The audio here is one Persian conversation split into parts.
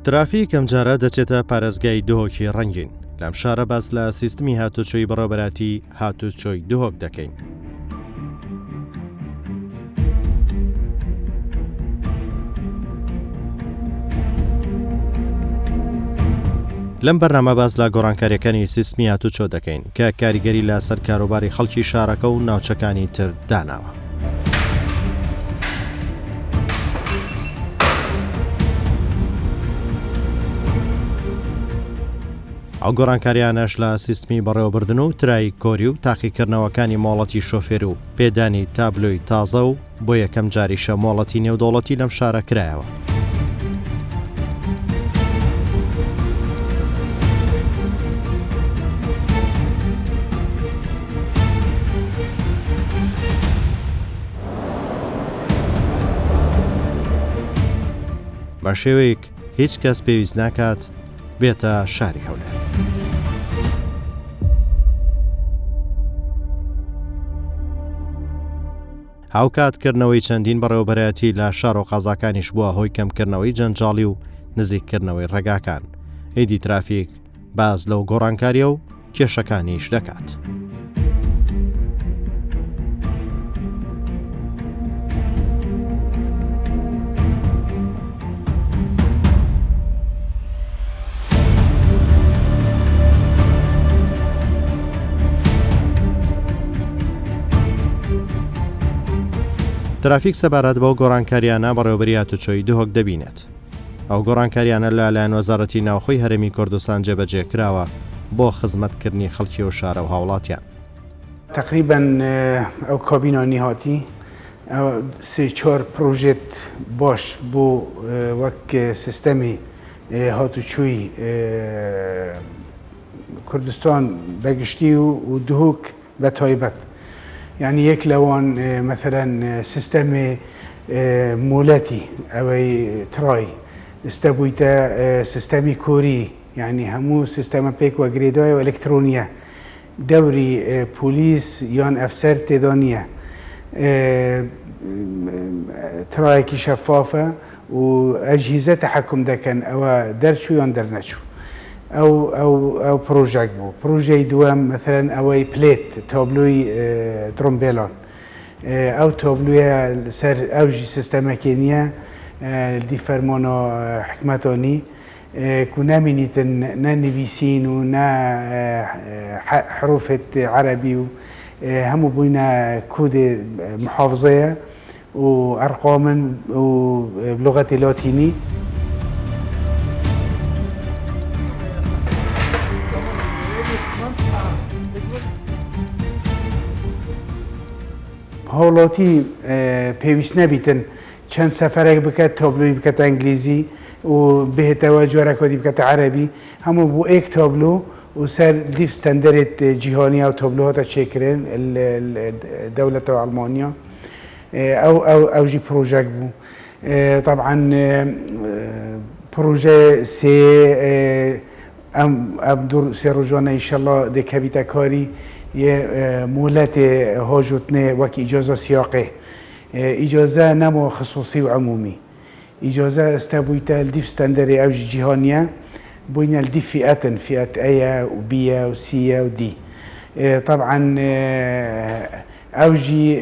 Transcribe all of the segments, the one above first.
ترافیک ئەمجارە دەچێتە پارێزگای دهۆکی ڕەنگین. لەم شارە باس لە سیستمی هاتوچۆی بەڕێوەبەراتی هاتوچۆی دهۆک دەکەین. لەم بەرنامە باس لە گۆڕانکاریەکانی سیستمی هاتوچۆ دەکەین کە کاریگەری لە سەر کاروباری خەڵکی شارەکە و ناوچەکانی تر داناوە. ئەو گۆڕانکاریانەش لە سیستمی بەڕێوەبردن و ترایی کۆری و تاقیکردنەوەکانی مۆڵەتی شۆفێر و پێدانی تابلۆی تازە و بۆ یەکەم جاریشە مۆڵەتی نێودەوڵەتی لەم شارە کرایەوە. بە شێوەیەک هیچ کەس پێویست ناکات بێتە شاری هەولێر. هاوکاتکردنەوەی چەندین بەڕێوەبەرایەتی لە شار و قازاکانیش بووە هۆی کەمکردنەوەی جەنجاڵی و نزیککردنەوەی ڕێگاکان. ئیدی ترافیک باز لەو گۆڕانکاریە و کێشەکانیش دەکات. ترافیک سەبارەت بەو گۆڕانکاریانە بەڕێوەبەری هاتوچۆی دهۆک دەبینێت. ئەو گۆڕانکاریانە لەلایەن وەزارەتی ناوخۆی هەرێمی کوردستان جێبەجێ کراوە بۆ خزمەتکردنی خەڵکی و شارە و هاوڵاتیان. تقریبا ئەو کابینانی هاتی سێ چوار پرۆژێت باش بۆ وەک سیستەمی هاتوچۆی کوردستان بەگشتی و دهۆک بە تایبەت. يعني يك لوان مثلا سيستم مولاتي او تراي استبويتا سيستمي كوري يعني همو سيستم بيك وجريداي والكترونيه دوري بوليس يان افسر تدانيه تراي كي شفافه واجهزه تحكم دكن او درشو يان درنشو او بروجيك بو بروجي دوام مثلا او بليت تابلوي ترومبيلون او تابلوي سر اوجي سيستم كينيا دي فرمانو حكمتاني كنا منيت ننفيسين ونا حروف عربي همو بينا كود محافظه وارقام وبلغه لاتيني. هاوڵاتی پێویست نەبیتن چەند سەفەرێک بکات تابلۆی بکاتە ئەنگلیزی و بهێتەوە جۆرەکۆدی بکاتە عەرەبی هەموو بۆ ئێک تابلۆ و سەر دیف ستەندەرێت جیهانیا و تابلۆ هاتە چێکرێن دەولەتەوە ئەڵمانیا ئەوژی پرۆژێک بوو. طبعا پرۆژە سێ ڕۆژانە ئینشەڵڵا دەکەویتە کاری مولات هاجوتنا وك إجازة سياقة إجازة نمو خصوصي وعمومي إجازة استبويتا الديف ستاندري أو جهانية بين الديف فئات أيا وبيا وسيا ودي. طبعا أوجي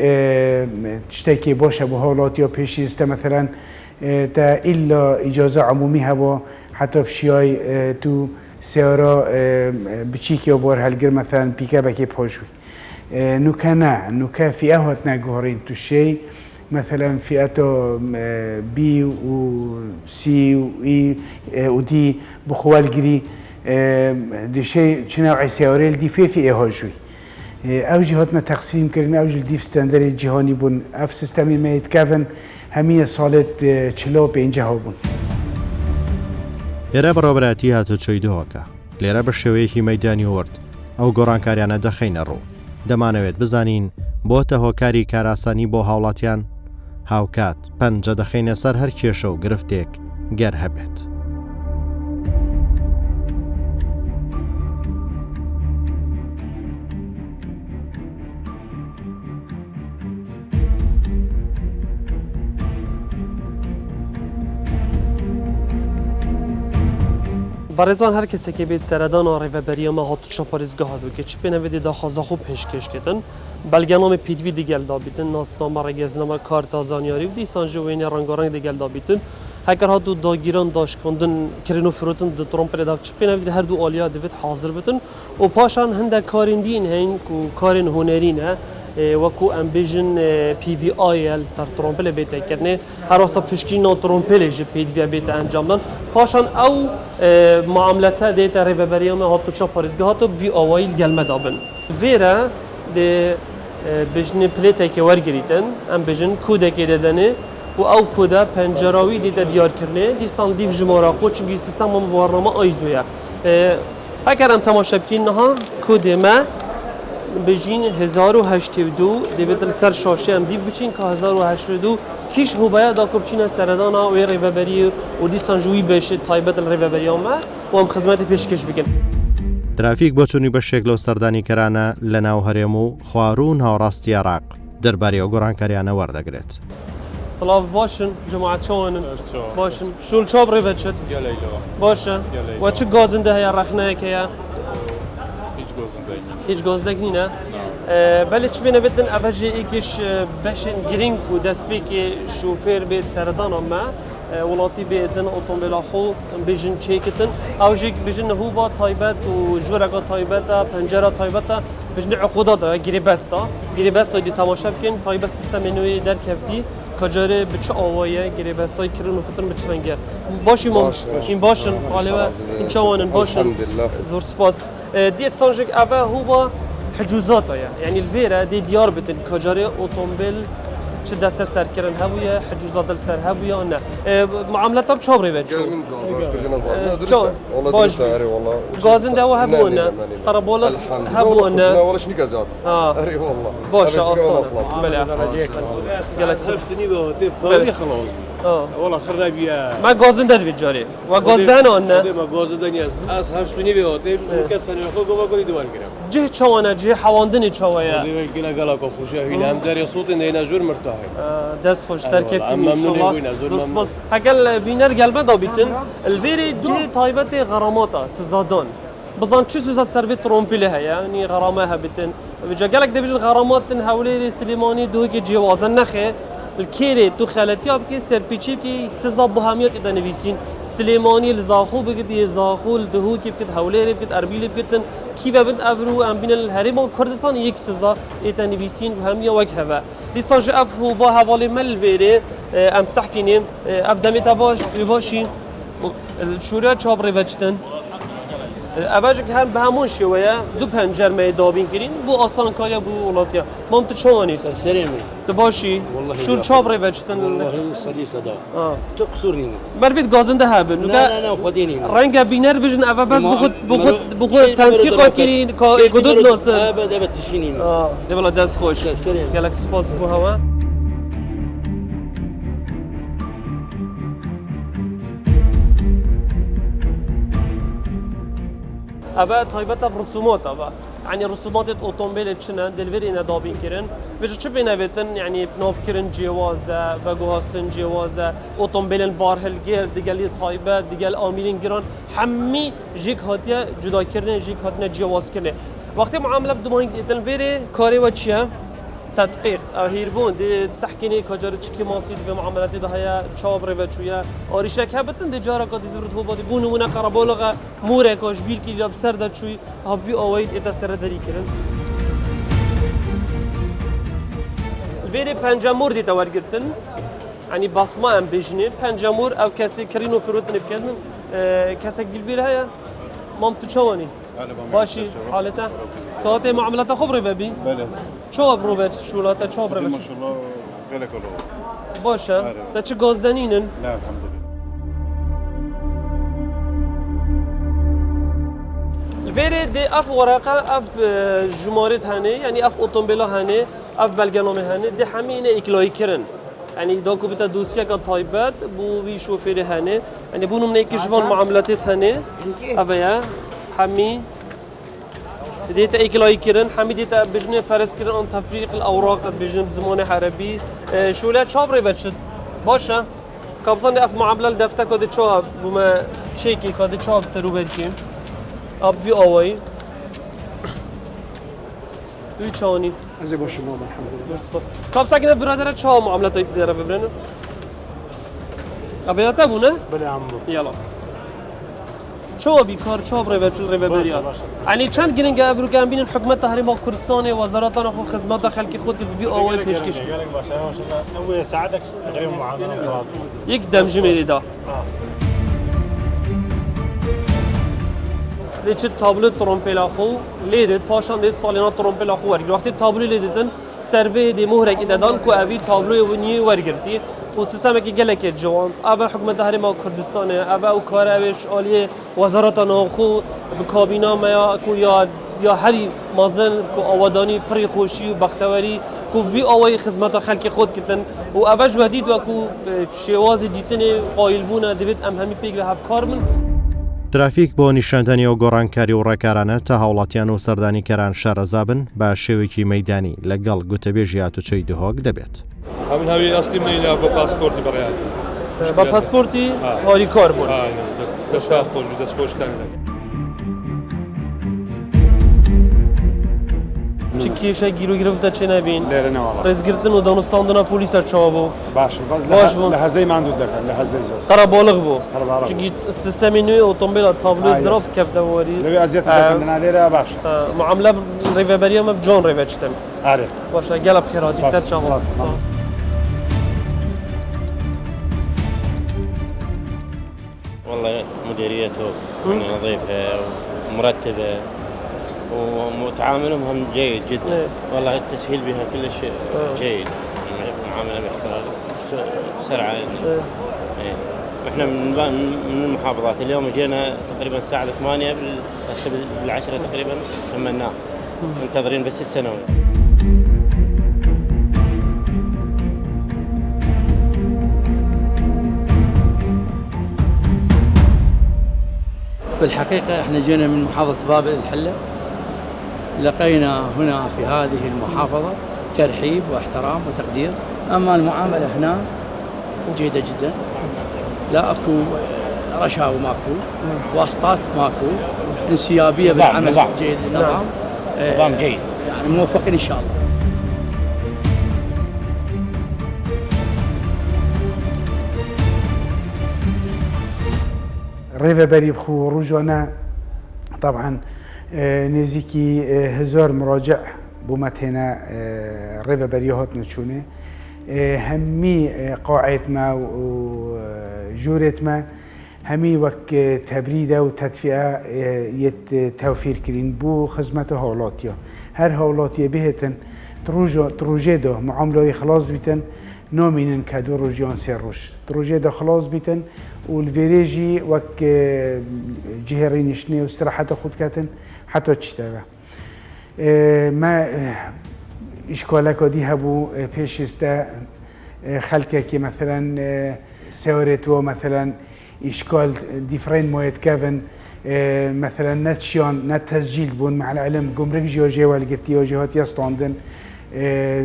تشتكي باشا بهالاتي وبيشيستا مثلا تا إلا إجازة عمومي هوا حتى بشياي تو سيارة بتشيكي وبور هالجر مثلا بيكا بكي بحوشوي نوكانا نوكا فئات ناجورين تشي مثلا فئاته بي وسي وإي ودي بخوال جري دي شيء شنوع سيارة دي في هاجوي أوجي هاتنا تقسيم كرنا أوجي الديف ستاندرد الجهاني بون أف سيستمي ما يتكافن همية صالت چلو بينجا بون. ئێرە بەڕێوەبەراتی هاتوچۆی دهۆکە لێرە بە شێوەیەکی مەیدانی وەرد ئەو گۆڕانکاریانە دەخەینە ڕوو. دەمانەوێت بزانین بۆتە هۆکاری کاراسانی بۆ هاوڵاتیان هاوکات پەنجە دەخەینە سەر هەر کێشە و گرفتێک گەر هەبێت. برزان هر کسی که بید سردان و ریوبری ما هات چاپاریزگاه هادو که چی بنویدی داخوازا خوب پیشکش کردن بلگنامه پیدوی دیگل دابیتن ناسنامه رگزنامه کارت آزانیاری و دیسان جوینی رنگارنگ دیگل دابیتن هکر هاتو داگیران داش کندن کرینو فروتن د ترامپل داب چی بنویدی هر دو آلیا دوید حاضر بتن و پاشان هنده کارندین هین کو کارن هنرینه وەکو ئەم بێژن PVIL سەر ترۆمپلە بێتەکردنێ هەروەسا پشکی ناو ترۆمپلێژی پێدوێ بێتە ئەنجامدان پاشان ئەو معاملەتە دێتە ڕێڤەبەریەمە هاتوچە پارێزگا هاتۆ ڤی ئاوایی گەلمەدا بن vêre dê bêjinê plêtekê wergirîtin em bêjin kûdekê dêdenê û ew kûde pencerawî dête diyarkirinê dîsan dîv ji mora xwe çunkî sîstema mubarname ISO ye heger em temaşe bikîn niha kûdê me بجین 1082 دیویدل سر شاشه هم دیو بچین که 1082 کیش روبایا دا کبچینه سردانا و ریوبری و دیسان جوی بشه تایبت الریوبری هم و هم خدمت پیشکش بکن ترافیک بۆ چوونی بەشێک لەو سەردانیکەرانە لە ناو هەرێم و خواروون هاوڕاستی عێراق دەربارەی ئەو گۆڕانکاریانە وەردەگرێت. سلااف باشن جماعت چۆنن باشن شول چۆ ڕێڤەچێت باشە و چ گازندە هەیە ڕەخنەیەکەیە هیچ گازدەک نینە بەلێ چ بێنە بێتن ئەڤژێ ئێکیش بەشن گرنگ و دەستپێکی شوفێر بێت سەردانەمە وڵاتی بێتن ئۆتۆمبیلا خۆ بێژن چێکتن ئەوژێک بێژن هوبا تایبەت و ژوورەکە تایبەتە پەنجەرە تایبەتە بێژن عقودادا گیرێبەستە گیرێبەستە دی تەماشا بکەین تایبەت سیستەمی نوێی دەرکەفتی کجاره بچه آوایه گریبستای کرن و فتن بچه رنگه باشی ما این باشن عالیه این چوانن باشن زور سپاس دی سانجک اوه هو با حجوزات هیا یعنی الویره دی دیار بتن کجاره اتومبیل چه دستر سر کردن هویه حجوزات دل سر هویه نه معاملات هم چابری بچه باش گازن ده و هبونه قربوله هبونه ولا شنو كازات اري والله باش اصلا بلا جالكسي فوري خلاص والله خرابيه ما گازن در جاری و گازدن آن نه ما گازدنی از هشتونی بیاته ممکن خو گوا گلی دوان گرم جه چوانه جه حواندنی چوایا گلا گلا کو خوشه هینم در صوت نه جور مرتاح دست خوش سر کیفتی ان شاء الله درست باز هگل بینر گلمه دابیتن الویری جه تایبت غراماتا سزادان بزن چه سوزا سروی ترومپیله هست یعنی غرامه هبتن وجا گلک دبیج غرامات هولی سلیمانی دو که جوازن نخه الکیره تو خالتی آب که سرپیچی که سزا بهمیت ایده نویسین سلیمانی لزاخو بگید زاخو دهو که بکید هولی بکید اربیل بکیدن کی و بند ابرو ام بین الهرم کردستان یک سزا ایده نویسین بهمیت وجه هوا لیسانج اف هو با حوالی مل ویره ام سحکینیم اف دمیت باش باشین الشوریا چاب روچتن اوجه که هم به همون شویه دو پنجره دابین کردین بو آسان کاریا بو ولاتیا مام تو چوانی سریمی تو باشی شور چاب ری بچتن والله صدی صدا تو قصورینی مرفید گازنده هبن نه خودینی رنگ بینر بجن اول بس بخود تنسیق کنین که گدود ناسه ابد تشینی ده ولی دست خوش گلک سپاس بو هوا أبا طيبتها برسومات أبا يعني رسومات أوتومبيل تشنا دلفري ندابين كرن بيجي شو بينابتن يعني بنوف كرن جوازة بجوازتن جوازة أوتومبيل بارهل غير دجالي طيبة دجال آميرين جران حمي جيك هاتيا جدا كرن جيك هاتنا جواز كرن وقتی معامله بدون دلفري كاري وتشيا تدقیق هیربون دی سحکینی کجار چکی ماسید به معاملاتی ده هیا چاب روچویا آریشه که بتن دی جارا که دیزرد هو بادی بونونه قربالغه موره کاش بیل کی لب سر داد چوی هاوی آوید ایت سر داری کردن الویری پنجمور دی توار گرتن یعنی باسما ام بیشنی پنجمور او کسی کرینو فروتن بکردن کسی گیل بیل هیا مام تو چوانی باشی حالته تاعت معاملات خوب روی بله چه بروت شولاته چه بروت ما شاء الله قالك الله باشه تا چه گازدنینن لا الحمد لله الفيري دي اف ورقه اف جمارت هنه يعني اف اوتومبيلا هنه اف بلغنامه هنه دي همين اكلاي كرن يعني داكو بتا دوسيا كا تايبات بو وي شوفير هنه يعني بونو من ايك جوان معاملات هنه افيا حمي ديتا اكلاي كرن حمي ديتا بجنه فرس كرن عن تفريق الاوراق بجنه بزمان عربي شولات شابري بتشد باشه کابزان اف معامله دفته کدی چه بوم چیکی کدی چه بسرو برکیم آب وی آوایی وی چانی از با شما الحمدلله کاب ساکنه برادر چه معامله توی داره ببرن ابیاته بونه بله عمو یلا چه بیکار چه بره چه بریاد یعنی چند گرنگ ابرو کم بینن حکومت تحریم کردستان وزارتان خو خدمات خلق خود که بی آوای پیشکش قالك باشه هو يساعدك تقريبا معامله یک دمجی میریدا لیچه تابلو ترومپلا خو لیدت پاشان دید سالینا ترومپلا خو ورگیر وقتی تابلو لیدتن سروی دی مهرک ایدادان کو اوی تابلو ونی ورگرتی و سیستم که گله که جوان اول حکومت تحریم کردستانه اول کار اوش عالی وزارتان خو کابینا ما کو یا هری مازن کو آوادانی پری خوشی و بختوری کو وی آوای خدمات خلق خود کردن و اول جدید و کو شواز دیتن قایل بونه دوید ام همی پیک و هف کار من ترافیک بۆ نیشاندنی و گۆڕانکاری و ڕێکارانە تا هاوڵاتیان و سەردانیکەران شارەزابن بە شێوەیەکی مەیدانی لەگەڵ گوتەبێژی هاتوچۆی دهۆک دەبێت. همین هوی اصلی میلی با پاسپورتی برای با پاسپورتی هاری کار بود. دست پاسپورت دست پوشتن. چی کیشه گیرو گرفته چه نبین؟ لا لا والله رزگرتن و دانستاندنا پلیس چابو. باش لهزي ما عنده دخل لهزي زور قرا بالغ بو. قرا بالغ. چی سیستم نوی اتومبیل تابلو زرافت کف دواری. لو ازيت عندنا ليله باش. معامله ریوبری هم جان ریوچتم. عارف. باشه قلب خیراتی ست شغل. والله مديريته نظيفة ومرتبة وتعاملهم هم جيد جدا والله التسهيل بها كل شيء جيد معاملة مشتركة بسرعة احنا من المحافظات اليوم جينا تقريبا الساعة 8 بالعشرة تقريبا كملناه منتظرين بس السنوي بالحقيقة احنا جينا من محافظة بابل الحلة لقينا هنا في هذه المحافظة ترحيب واحترام وتقدير أما المعاملة هنا جيدة جدا لا أكو رشاوى ماكو واسطات ماكو انسيابية بالعمل نظام. جيد نظام نظام جيد يعني موفقين إن شاء الله ریوبری بخو روزانه طبعا نزیکی هزار مراجع بومت هنا ریوبری هات نشونه همی قاعد ما و جورت ما همی وک تبریده و تدفئه یت توفیر کرین بو خدمت هولاتیا هر هولاتیا بهتن تروجه ده معامله خلاص بیتن نامینن که دو روزیان سر روش تروجه ده خلاص بیتن و الفيريجي وك جهرين شنو واستراحة خود كاتن حتى تشتغل ما إشكالك دي هبو بيشستا خلقك كي مثلا سورتو مثلا إشكال ديفرين مويت كافن مثلا نتشيان نتسجيل بون مع العلم جمرك جيوجي والقرتي وجهات يستاندن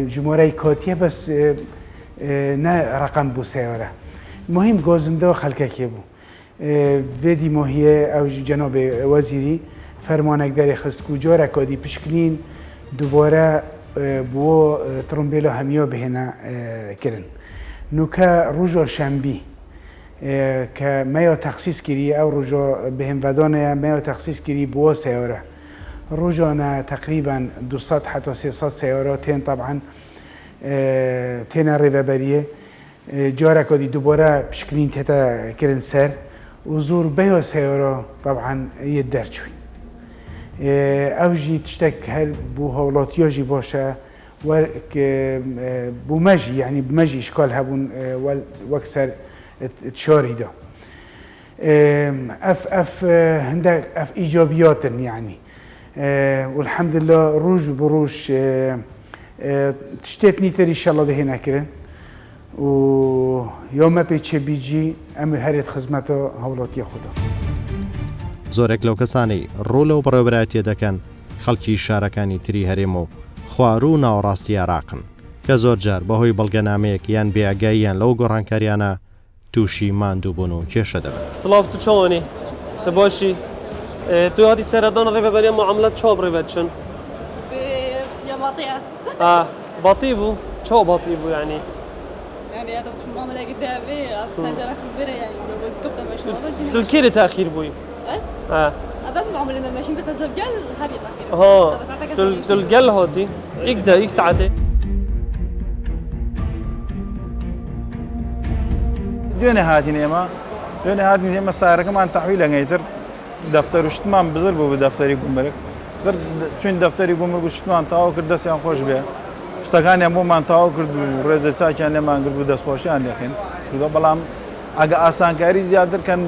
جمهوري كاتيه بس نا رقم بو سيارة مهم گازنده و خلقه که بو ویدی ماهیه او جناب وزیری فرمانک در خست کجا رکادی پشکنین دوباره بو ترمبیلا همیا بهنه کرن نوکه روژا شنبی که میا تخصیص کری او روژا بهم ودانه میا تخصیص کری بو سیاره روژانه تقریبا 200 حتی 300 سیاره تین طبعا تین ریوبریه جارك ودي دوباره بشكلين تتا كرن سر وزور بيو سيارة طبعا يدر شوي اوجي تشتك هل بو هولاتيا جي باشا ورك بمجي يعني بمجي اشكال هبون وكسر تشاري ده اف هندك اف ايجابيات يعني والحمد لله روج بروش تشتت نيتر ان شاء الله ده هنا كرن و یوم پیچ بیجی ام هرت خدمتا هولاتی خدا زۆرێک لەو کەسانی ڕوو لەو بەڕێوەبەرایەتیە دەکەن خەڵکی شارەکانی تری هەرێم و خوار و ناوەڕاستی عێراقن کە زۆر جار بەهۆی بەڵگەنامەیەک یان بێئاگاییان لەو گۆڕانکاریانە تووشی ماندووبوون و کێشە دەبن. سلااف تو چۆنی تو باشی تو هاتی سەردان ڕێڤەبەریە معاملەت چۆ ڕێڤەت چن يا باطئة باتî bû çawa batî bû yani يعني هذا معاملة قدامي تجارة كبيرة يعني بس كنت ماشي tu kêrê texîr bûyî بس ha أبى معاملة ماشيين بس الزوجة هذه تأخير ha tu gel hatî ilk de ilk saetê دوێنێ هاتین ئێمە سارەکەمان تەحویلە ئەنگەیتر دەفتەر و شتمان بزر بوو بە دەفتەری گومرگ چون دەفتەری گومرگ و شتمان تاوا کرد دەستیان خۆش بێ شتەکانیان بۆمان تاوا کرد و ڕێزە چاکیان لێمان کرد و دەستخۆشیان لێکەین بەڵام ئەگە ئاسانکاری زیاترکەن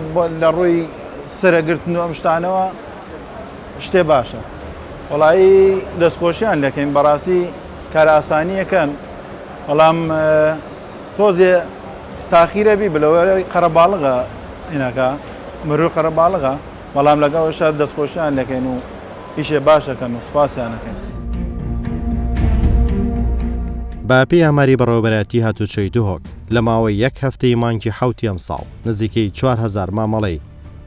لە ڕووی سرەگرتن و ئەم شتانەوە شتێ باشە وەڵایی دەستخۆشیان لەکەین بەڕاستی کار ئاسانیەکەن بەڵام تۆزێ تاخیرە بی بلەوەی قەرەباڵغە ئینەکە مرۆڤ قەرەباڵغە بەڵام لەگەڵەوەشە دەستخۆشیان لەکەین و ئیشێ باشەکەن و سوپاسیانەکەین. باپی ئاماری بەڕێوەبەرەتی هاتوچۆی دوهۆک لە ماوەی یەک هەفتەی مانگی حوتی ئەم ساڵ نزیکەی 4,000 مامەڵەی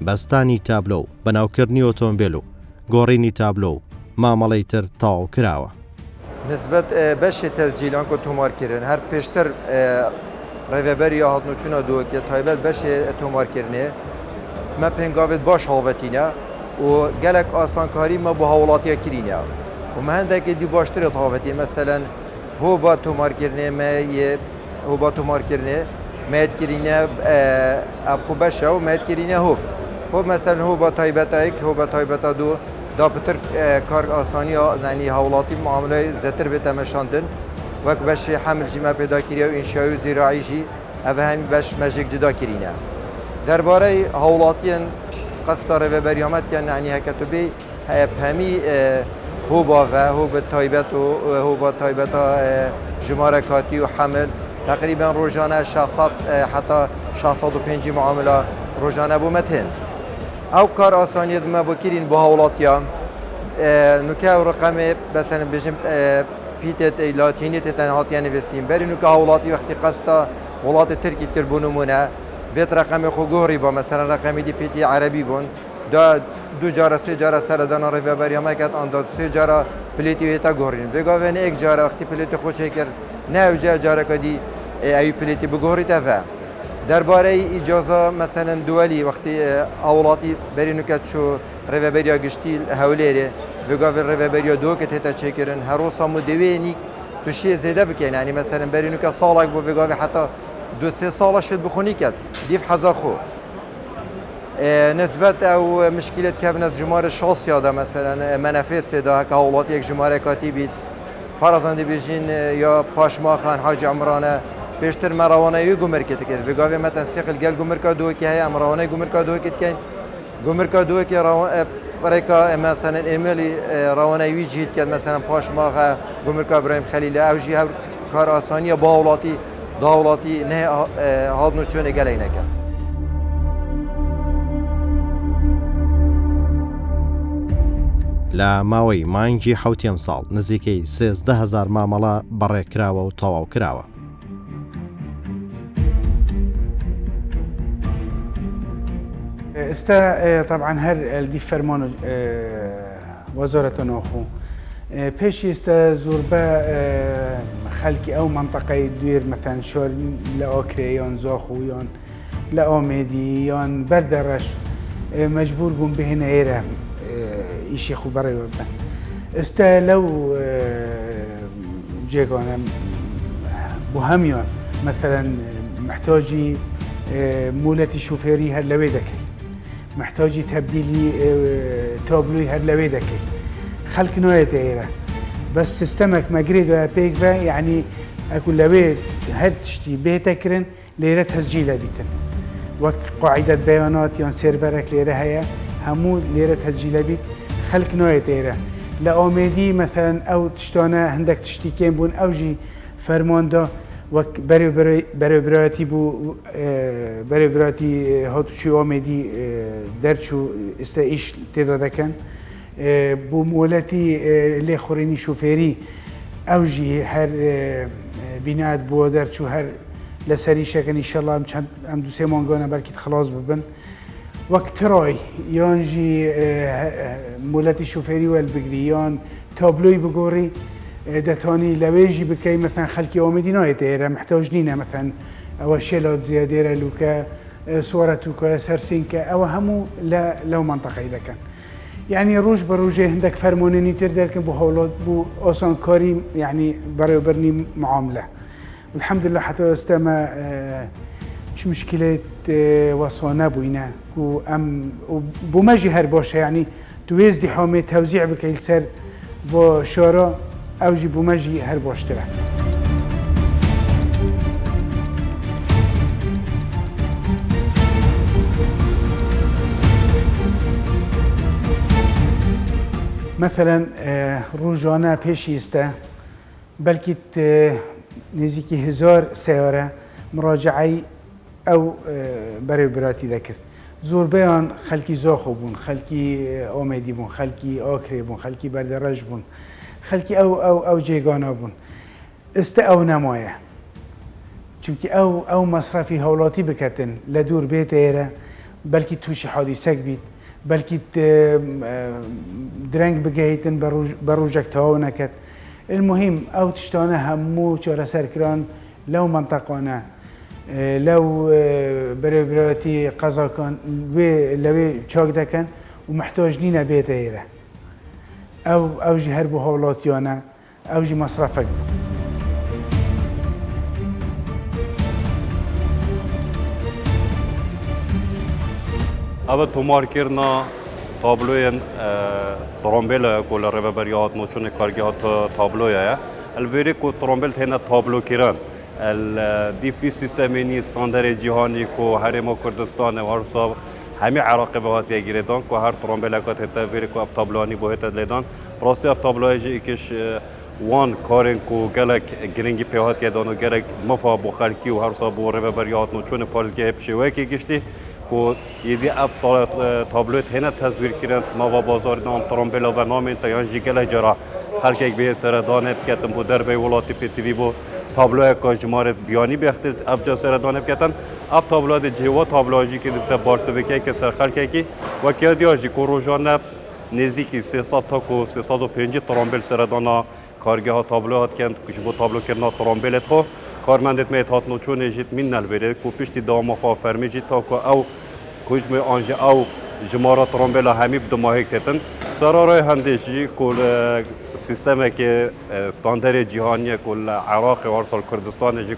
بەستانی تابلۆ و بەناوکردنی ئۆتۆمبیل و گۆڕینی تابلۆ و مامەڵەی تر تاو کراوە. نسبەت بەشی تەسجیلان کە تۆمارکردن هەر پێشتر ڕێڤەبەری هاتنوچوونە دووەکە تایبەت بەشێ تۆمارکردنێ مە پێنگاوێت باش هاوەتینە و gelek ئاسانکاری مە بۆ هاوڵاتیە کرینە و مە هەندێکی دی باشترێت هاوەتی مەسەلەن هۆبا تۆمارکردنێ هۆبا تۆمارکردنێ مەیەدکردینە ئەبخۆ بەشە و مەیەدکردینە هۆب مەسەلەن هۆبا تایبەتایك هۆبا تایبەتە دوو داپتر کار ئاسانیە نانی هاوڵاتی معاملەی زەتر بێتە مەشاندن وەک بەشی حەمل مە پێداکیریە و ئینشایی و زیراعیژی ئەvە هەمی بەش مەژێک جداکرینە دەربارەی هاوڵاتیان قەستا ڕێڤەبەریامەتکە نانی هەکەتوبێ هەمی هۆباڤە هۆبە تایبەت و هۆبا تایبەتە ژمارەکاتی و حەمل تقریبا ڕۆژانە 600 حتا 650 معاملە ڕۆژانە بۆ مەتێن ئەو کار ئاسانیت مە بۆ کرین بۆ هاوڵاتیان نوکە و ڕقەمێ بەسەن بژم پیتێت لاتینێتێ تەنهاتیان نوێستین بەری نوکە هاوڵاتی وەختی قەستا وڵاتی ترکیت کرد بۆ نمونە بێت ڕقەمی خۆ گۆڕی بۆ مەسەرەن ڕقەمی دی پێتی عەرەبی بوون دو جارە سێ جارە سەردانا ڕێڤەبەریامەکەت ئەندا سێ جارە پلێتی وێتە گۆڕین بێگاوێنە یەک جارە وەختی پلێتی خۆچێ کرد ناوجە جارەکە دی ئەوی پلێتی بگۆڕیتەڤە دەربارەی ئیجازە مەسەلەن دووەلی وەختی هاوڵاتی بەری نوکە چۆ ڕێڤەبەریا گشتی هەولێرێ بێگاوێ ڕێڤەبەریا دۆکت هێتە چێکردن هەرۆسا و دەوێنی تووشیە زێدە بکەین ینی مەسەلەن بەری نوکە ساڵێک بۆ بێگاوێ حتا دو سێ ساڵە شت بخۆنی کرد دیف حەزا خۆ نسبەت ئەو مشکلت کەبنەت ژمارە شاسیادا مەسەلەن مەنەفێستێدا هەکە هاوڵاتیەک ژمارەکاتی بیت پارەزان دەبێژین یا پاشماخان حاجی عمرانە پێشتر مەڕەوانەیە گومرکێت کرد بێگاوێ مەتەن سێقل گەل گومرکە دووەکی هەیە ئەمڕەوانەی گومرکە دووەکت کەین گومرکە دووەکی ڕێکا مەسەلەن ئێمەلی ڕەوانەوی جیت کرد مەسەلەن پاشماخە گومرکە برایم خەلیلە ئەوژی هەر کار ئاسانیە بۆ هاوڵاتی داوڵاتی نێ هاتن و چۆنێ گەلەی نەکرد. لە ماوەی مانگی حوتیم ساڵ نزیکەی 13,000 مامەڵە بەڕێکراوە و تەواو کراوە. استا طبعا هر الدي فرمان وزارة ناخو پیشی است زوربه خلکی او منطقه دویر مثلا شور لآکره یان زاخو یان لآمدی یان بردرش مجبور بون بهن ایره ایشی خوب برای وردن است لو جيگانه بهمیان مثلا محتاجی مولتی شوفری هر لوی دکی محتاجی تبدیلی تابلوی هر لوی دکی خلق نوعه دايره بس سيستمك مجريد وابيك فا يعني اكو لوي هاد تشتي بيتكرن ليره تسجيل بيتن وك قاعده بيانات يان سيرفرك ليره هيا همو ليره تسجيل بيت خلق نوعه دايره لآمدي مثلا او تشتانا عندك تشتيكين بون اوجي فرماندا وك برای بو برای هاتو شو آمدی درچو استایش تعداد کن بو مولتی لی خورینی شوفری اوجی هر بینات بو درچو هر لسری شکن انشالله هم دو سه مانگانه بلکه خلاص ببن وقت ترای یانجی مولتی شوفری ول بگریان تابلوی بگوری دتانی لویجی بکی مثلا خلکی آمدی نایت محتاج نینه مثلا او شیلات زیاده را لوکا صورتو که سرسین که او همو لو منطقه ایده کن يعني روج بروجه عندك فرمونني تقدر كن بحولات بو آسان كاري يعني برای برني معاملة والحمد لله حتى استما شو مشكلة وصانة بوينا كو ام بومجي هر باشه يعني تويز دي حامي توزيع بكيل سر و شارع اوجي بومجي هر باشتره مثلا روزانه پیشی است بلکه نزدیکی 1000 سیاره مراجعه او برای براتی دکرد زور بیان خلکی زاخو بون خلکی آمدی بون خلکی آکری بون خلکی بردرج بون خلکی او جیگانا بون است او نمایه چونکه او مصرفی حولاتی بکتن لدور بیت ایره بلکه توش حادثه بید بلکه درنگ بگهیتن بروجک تاو نکد المهم او تشتانه همو چاره سرکران لو منطقانه لو برایتی قضا کن لوی چاک دکن و محتاج نینه بیت ایره او جی هر بو حولاتیانه او جی مصرفک اول تومار کردن تابلوی ترامبل کل رهبریات نوچون کارگیات تابلویه الوری کو ترامبل هنر تابلو کردن الدیفی سیستمی استاندار جهانی کو هرم کردستان و هر صاب همه عراق به هات یگیردان کو هر ترامبل کات هتا وری کو افتابلانی به هتا لیدان راستی افتابلای جی کش وان کارن کو گلک گرینگی به هات یدان و گلک مفا بخالکی و هر صاب و رهبریات نوچون پارزگی بشوی کی گشتی کو یدی اف تابلوت هنر تصویر کردن ما و بازار نام ترامبل و نام تایان جیگل جرا خلک یک به سردانت کتم بودر به ولاتی پتیوی بو تابلو کاجمار بیانی بیخت افجا سردانه بکتن اف تابلو د جوا تابلوجی که د بارسویکی که سر خلکی کی و که دیاجی کو روزانه نزدیکی 300 تا کو 350 ترامبل سردانا کارگاه ها تابلو هات کند که بو تابلو کردن ترامبل خو کارمندت میت هات نوچون اجت من نلبره کو پشتی دام خو فرمیجی تا کو او کجم آنج او جمارا ترامبل همی بدماهی کتن سرارای هندشی کل سیستمی که استاندار جهانی کل عراق و ارسال کردستان جی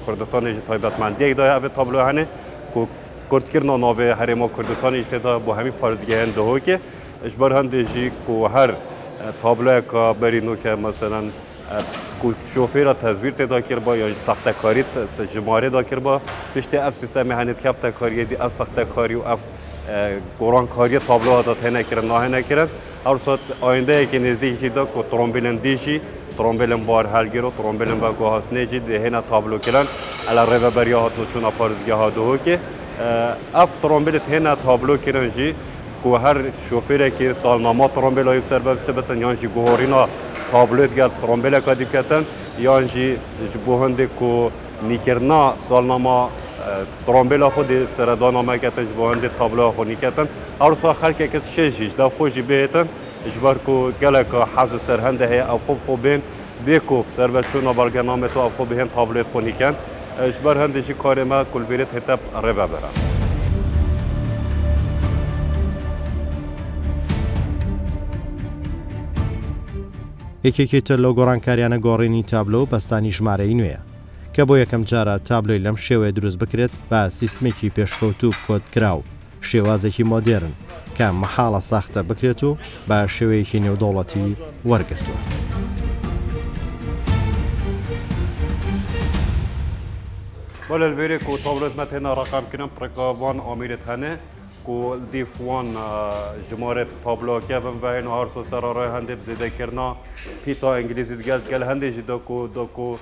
تایبتمندی ایدای اوه تابلو هنه که کرد کردن ناوه هرما کردستان اجتدا با همی پارزگی هنده ها که اجبار هندشی که هر تابلو که برینو که مثلا که شوفیر تصویر تدا کرد با یا سخت کاری جماره دا کرد با پشت اف سیستمی هنید که اف کاری دی اف سخت کاری و اف قرآن کاری تابلو ها داده نکردن نه نکردن هر صد آینده ای که نزدیک چیدا که ترامبلن دیشی ترامبلن بار هلگیر و ترامبلن با گوهاست نجی دهنا تابلو کردن علا رهبری ها نوچون پارزگی ها دو که اف ترامبلت هنا تابلو کردن جی که هر شوفیری که سالنامه ترامبل های سربب چه بتن یانجی گوهرینا تابلوت گرد ترامبل کادی کردن یانجی جبهنده که نیکرنا سالنامه ترامبل خود سردان آمده کتن جبهنده تابلو خود نیکتن ارسا خلقی که شیش دا خوشی بیتن اجبار کو گله که حز سرهنده هی او خوب بین بیکو سربت چون بالگنامه تو او خوب بین تابلوت خود نیکن اجبار هندشی کار ما کل ویرت هتاب روا برم یەکێکی تر لەو گۆڕانکاریانە گۆڕینی تابلۆ بەستانی ژمارەی نوێیە کە بۆ یەکەم جارە تابلۆی لەم شێوەیە دروست بکرێت بە سیستمێکی پێشکەوتوو کۆدکراو شێوازێکی مۆدێرن کە مەحاڵە ساختە بکرێت و بە شێوەیەکی نێودەوڵەتی وەرگرتووە. ولی الویری که تابلوت متهنا رقم کنم پرکاوان آمیرت هنه کو دیفوان جماره تابلو کردن و این هارسو سرارای هنده بزیده کردن پیتا انگلیسی دیگر گل هنده جدا کو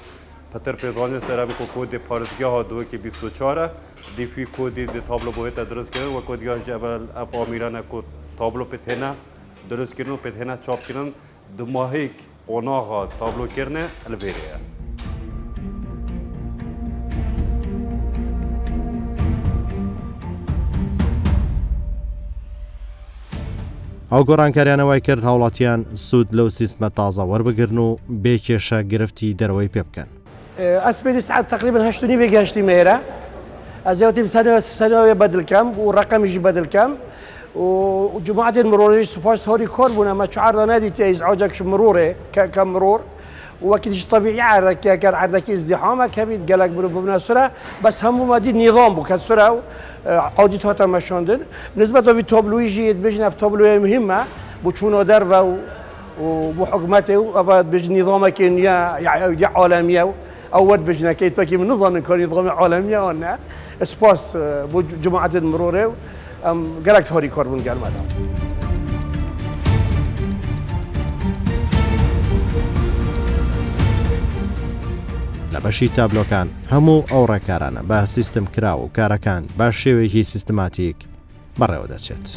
پتر پیزانی سرم کو کود پارزگاه ها دو که 24 دیفی کودی دی تابلو باید درست کردن و کودیاش اول اف آمیرانه کو تابلو پتهنا درست کردن و پتهنا چاپ کردن دو ماهی قناها تابلو کردن الویریه ئەو گۆڕانکاریانەوەی کرد هاوڵاتیان سوود لەو سیستمە تازە وەربگرن و بێکێشە گرفتی دەرەوەی پێ بکەن. أسبيدي ساعات تقريبا هشتوني بيجاشتي ميرا أزيوتي سنة بدل كم ورقم يجي بدل كم وجماعة المرور سباست هوري كوربونا ما شعار نادي تيز عوجك مروري كمرور وأكيد طبيعي عرك كان عندك ازدحام كبيد قالك بمناسبة بس هم ما دي نظام بكسرة عودي توتا مشاندن بالنسبة في توبلو يجي بيجنا في توبلو مهمة بتشونه دربه وحكمته وأبد بيجي نظامك يا عالمية أود بجنا كي تفكي من نظام نكون نظام عالمي ونا سباس جماعة المرور قالك ثوري كوربون قال ماذا لە بەشی تابلۆکان هەموو ئەو ڕێکارانە بە سیستم کراوە و کارەکان باش شێوەیەکی سیستماتیک بەڕێوە دەچێت.